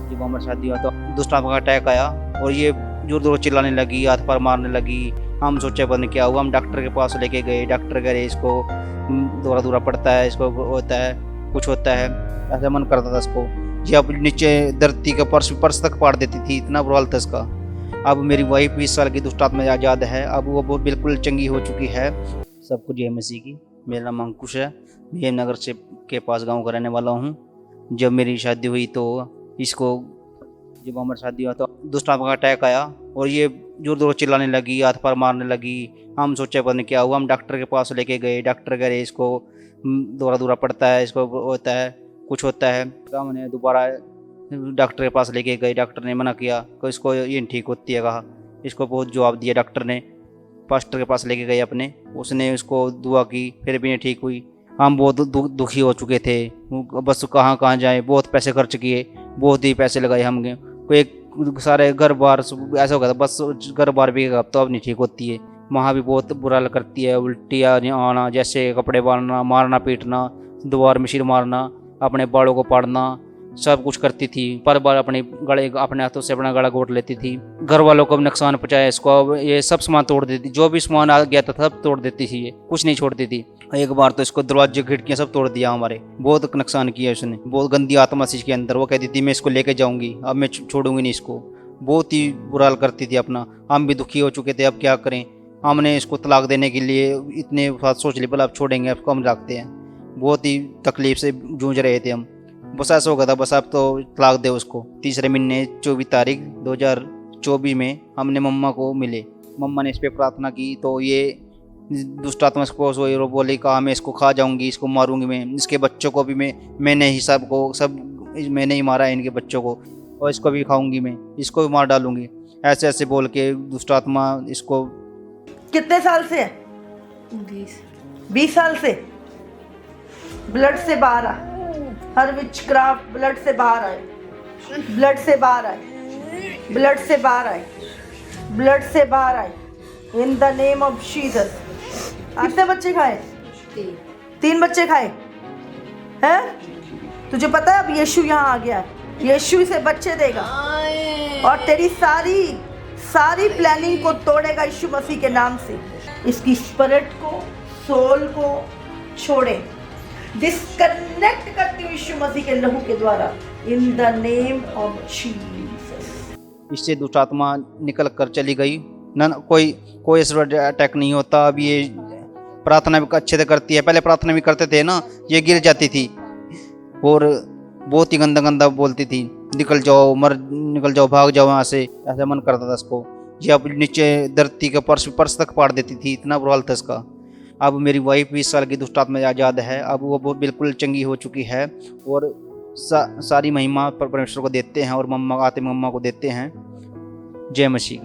जब हमारी शादी हुआ तो दुष्ट आत्मा का अटैक आया और ये जोर जोर चिल्लाने लगी, हाथ पैर मारने लगी। हम सोचे पता नहीं क्या हुआ, हम डॉक्टर के पास लेके गए। डॉक्टर कह रहे इसको दौरा दूरा पड़ता है, इसको होता है, कुछ होता है। ऐसा मन करता था इसको जी, अब नीचे धरती का पर्स तक पाड़ देती थी, इतना बुरा हाल था इसका। अब मेरी वाइफ 20 साल की दुष्ट आत्मा आज़ाद है, अब वो बिल्कुल चंगी हो चुकी है। सबको जय मसीह की। मेरा नाम अंकुश है, हेमनगर से के पास गांव का रहने वाला हूं। जब मेरी शादी हुई तो इसको जब हमारी शादी हुआ तो दुष्ट आत्मा का अटैक आया और ये जोर जोर चिल्लाने लगी, हाथ पैर मारने लगी। हम सोचे पता नहीं क्या हुआ, हम डॉक्टर के पास लेके गए। डॉक्टर कह रहे इसको दौरा दूरा पड़ता है, इसको होता है, कुछ होता है। हमने दोबारा डॉक्टर के पास लेके गए। डॉक्टर ने मना किया कि इसको ये ठीक होती है, कहा। इसको बहुत जवाब दिया डॉक्टर ने। पास्टर के पास लेके गए अपने, उसने उसको दुआ की, फिर भी नहीं ठीक हुई। हम बहुत दुखी हो चुके थे, बस कहाँ कहाँ जाएं, बहुत पैसे खर्च किए, बहुत ही पैसे लगाए हम। कोई सारे घर बार ऐसा हो गया था, बस घर बार भी तो अब नहीं ठीक होती है। वहाँ भी बहुत बुरा करती है, उल्टी आना, जैसे कपड़े बांधना, मारना पीटना, दीवार में सिर मारना, अपने बालों को पाड़ना, सब कुछ करती थी। पर बार अपने हाथों से अपना गला घोट लेती थी। घर वालों को भी नुकसान पहुंचाया इसको। ये सब सामान तोड़ देती, जो भी सामान आ गया था सब तोड़ देती थी, ये कुछ नहीं छोड़ती थी। एक बार तो इसको दरवाजे खिड़कियां सब तोड़ दिया हमारे, बहुत नुकसान किया उसने। बहुत गंदी आत्मा थी इसके अंदर। वो कहती थी मैं इसको लेके जाऊंगी, अब मैं छोड़ूंगी नहीं इसको। बहुत ही बुरा हाल करती थी अपना। हम भी दुखी हो चुके थे, अब क्या करें। हमने इसको तलाक देने के लिए इतने सोच लिए, बोला अब छोड़ेंगे, अब कम रखते हैं। बहुत ही तकलीफ से जूझ रहे थे हम। बस ऐसा हो गया था, बस अब तो तलाक दे उसको। तीसरे महीने 24 तारीख 2024 में हमने मम्मा को मिले। मम्मा ने इस पर प्रार्थना की तो ये दुष्ट आत्मा को बोले, कहा मैं इसको खा जाऊंगी, इसको मारूंगी, मैं इसके बच्चों को भी मैंने ही सब मैंने ही मारा है इनके बच्चों को, और इसको भी खाऊंगी, मैं इसको भी मार डालूंगी। ऐसे ऐसे बोल के दुष्ट आत्मा इसको। कितने साल से है? 20 साल से ब्लड से बाहर आ। हर विचक्राफ्ट ब्लड से बाहर आए, ब्लड से बाहर आए, ब्लड से बाहर आए, ब्लड से बाहर आए, in the name of Jesus. कितने बच्चे खाए? 3 बच्चे खाए हैं? तुझे पता है अब यीशु यहाँ आ गया, यीशु इसे बच्चे देगा और तेरी सारी प्लानिंग को तोड़ेगा यीशु मसीह के नाम से। इसकी स्पिरिट को, सोल को छोड़े, डिस्कनेक्ट करती हूँ यीशु मसीह के लहू के द्वारा, in the name of Jesus. इससे दुष्ट आत्मा निकल कर चली गई। न कोई अटैक नहीं होता। अब ये प्रार्थना भी अच्छे से करती है। पहले प्रार्थना भी करते थे ना, ये गिर जाती थी और बहुत ही गंदा गंदा बोलती थी, निकल जाओ, भाग जाओ यहाँ से। ऐसा मन करता था इसको जी, अब नीचे धरती का पर्स तक पाड़ देती थी, इतना बुरा हाल था इसका। अब मेरी वाइफ 20 साल की दुष्ट आत्मा आज़ाद है, अब वो बिल्कुल चंगी हो चुकी है। और सारी महिमा परमेश्वर को देते हैं और मम्मा को देते हैं। जय मसीह।